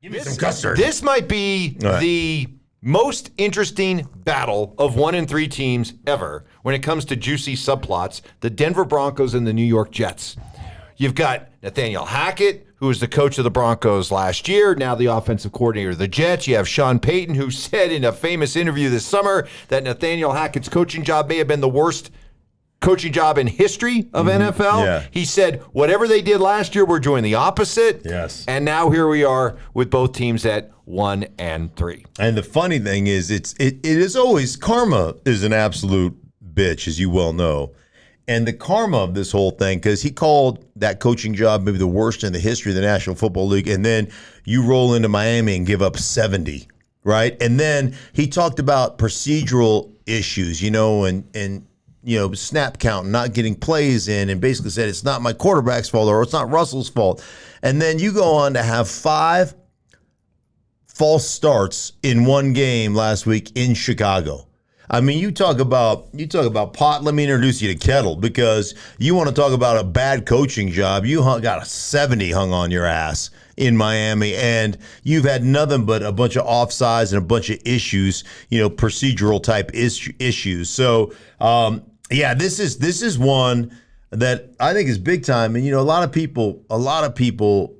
Give me some custard. This might be the most interesting battle of 1-3 teams ever when it comes to juicy subplots, the Denver Broncos and the New York Jets. You've got Nathaniel Hackett, who was the coach of the Broncos last year, now the offensive coordinator of the Jets. You have Sean Payton, who said in a famous interview this summer that Nathaniel Hackett's coaching job may have been the worst coaching job in history of NFL. Yeah. He said, whatever they did last year, we're doing the opposite. Yes. And now here we are with both teams at 1-3. And the funny thing is, it is always, karma is an absolute bitch, as you well know. And the karma of this whole thing, because he called that coaching job maybe the worst in the history of the National Football League, and then you roll into Miami and give up 70, right? And then he talked about procedural issues, and snap count, not getting plays in, and basically said it's not my quarterback's fault or it's not Russell's fault. And then you go on to have 5 false starts in one game last week in Chicago. I mean, you talk about pot. Let me introduce you to kettle, because you want to talk about a bad coaching job. You got a 70 hung on your ass in Miami, and you've had nothing but a bunch of offsides and a bunch of issues, procedural type issues. So, this is one that I think is big time. And a lot of people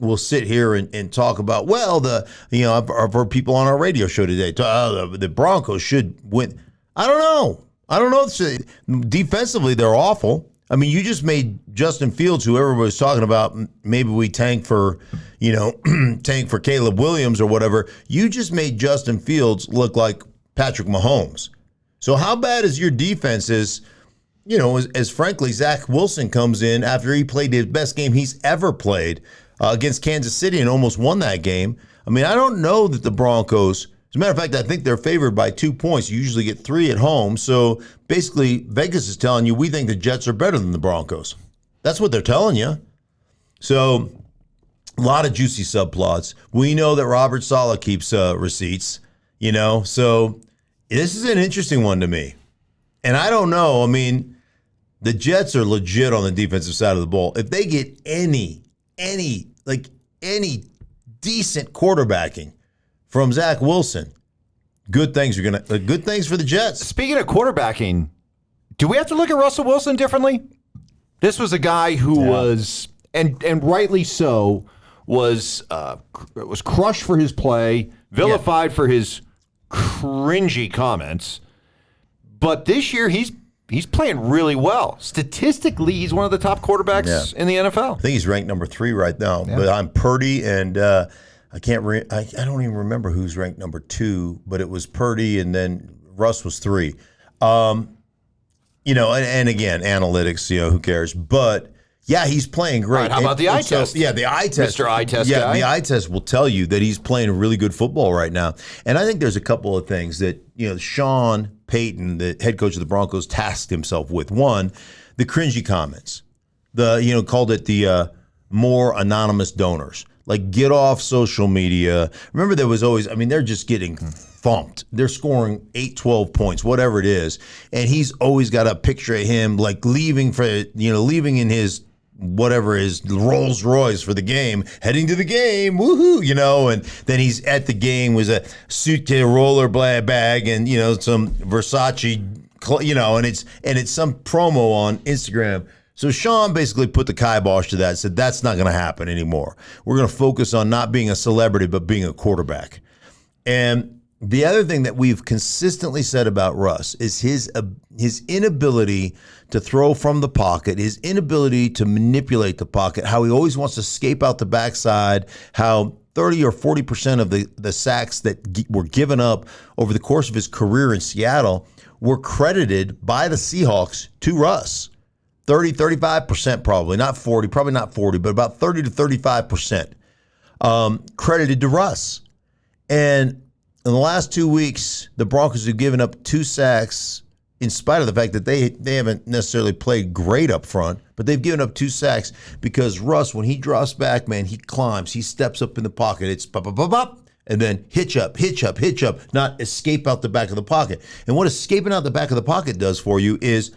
will sit here and talk about, I've heard people on our radio show today, the Broncos should win. I don't know. Defensively, they're awful. I mean, you just made Justin Fields, who everybody was talking about, maybe we tank for Caleb Williams or whatever. You just made Justin Fields look like Patrick Mahomes. So how bad is your defense as frankly, Zach Wilson comes in after he played his best game he's ever played against Kansas City and almost won that game. I mean, I don't know that the Broncos, as a matter of fact, I think they're favored by 2 points. You usually get 3 at home. So basically, Vegas is telling you we think the Jets are better than the Broncos. That's what they're telling you. So a lot of juicy subplots. We know that Robert Saleh keeps receipts, So this is an interesting one to me. And I don't know. I mean, the Jets are legit on the defensive side of the ball. If they get any decent quarterbacking from Zach Wilson, good things for the Jets. Speaking of quarterbacking, do we have to look at Russell Wilson differently? This was a guy who was, and rightly so, was crushed for his play, vilified for his cringy comments. But this year, he's playing really well. Statistically, he's one of the top quarterbacks in the NFL. I think he's ranked number 3 right now. Yeah. But I'm Purdy, and I don't even remember who's ranked number 2, but it was Purdy, and then Russ was 3. And again, analytics, who cares? But yeah, he's playing great. Right, how about the eye test? The eye test. Mr. Eye Test guy. Yeah, the eye test will tell you that he's playing really good football right now. And I think there's a couple of things that, Sean Payton, the head coach of the Broncos, tasked himself with. One, the cringy comments. Called it the more anonymous donors. Like, get off social media. Remember, there was always, they're just getting thumped. They're scoring 8, 12 points, whatever it is. And he's always got a picture of him, like, leaving in his whatever his Rolls Royce for the game, heading to the game, woohoo, and then he's at the game with a suitcase, roller bag, and some Versace, and it's some promo on Instagram. So Sean basically put the kibosh to that, said that's not going to happen anymore. We're going to focus on not being a celebrity, but being a quarterback. And the other thing that we've consistently said about Russ is his inability to throw from the pocket, his inability to manipulate the pocket, how he always wants to escape out the backside, how 30 or 40% of the sacks that were given up over the course of his career in Seattle were credited by the Seahawks to Russ. 30, 35% probably, probably not 40, but about 30 to 35% credited to Russ. And in the last 2 weeks, the Broncos have given up 2 sacks in spite of the fact that they haven't necessarily played great up front, but they've given up 2 sacks because Russ, when he drops back, man, he climbs, he steps up in the pocket. It's pop, pop, pop, pop, and then hitch up, not escape out the back of the pocket. And what escaping out the back of the pocket does for you is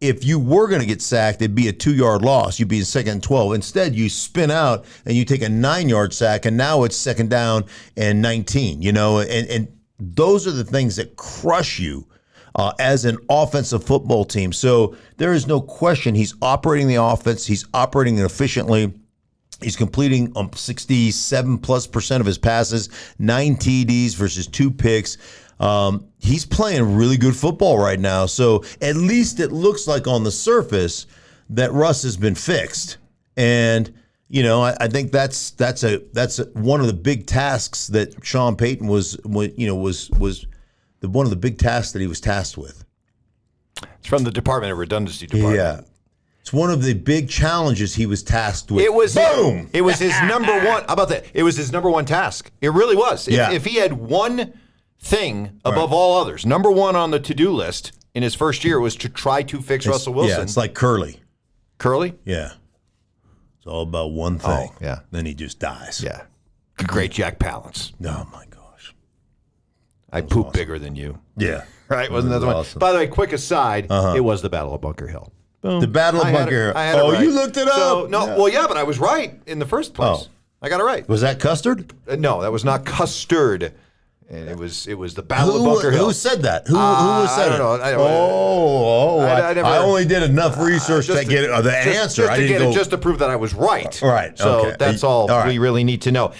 if you were going to get sacked, it'd be a 2-yard loss. You'd be in 2nd and 12. Instead, you spin out and you take a 9-yard sack, and now it's 2nd down and 19. And those are the things that crush you as an offensive football team. So there is no question he's operating the offense. He's operating it efficiently. He's completing 67+% of his passes, 9 TDs versus 2 picks. He's playing really good football right now. So at least it looks like on the surface that Russ has been fixed. And I think that's one of the big tasks that Sean Payton was one of the big tasks that he was tasked with. It's from the Department of Redundancy Department. Yeah. It's one of the big challenges he was tasked with. It was boom. It was his number one. How about that? It was his number one task. It really was. If he had one thing above all others, number one on the to-do list in his first year was to try to fix Russell Wilson. Yeah, it's like Curly. Curly? Yeah. It's all about one thing. Oh, yeah. Then he just dies. Yeah. Great Jack Palance. Oh, my gosh. I poop bigger than you. Yeah. Right? Wasn't that the one? Awesome. By the way, quick aside, it was the Battle of Bunker Hill. Boom. The Battle of Bunker Hill. Oh, right. You looked it up? So, no, yeah. Well, yeah, but I was right in the first place. Oh. I got it right. Was that Custard? No, that was not Custard. And it was the Battle of Bunker Hill. Who said that? Who said it? I don't know. I only did enough research to get the answer. Just to prove that I was right. Right. So okay. that's all we really need to know.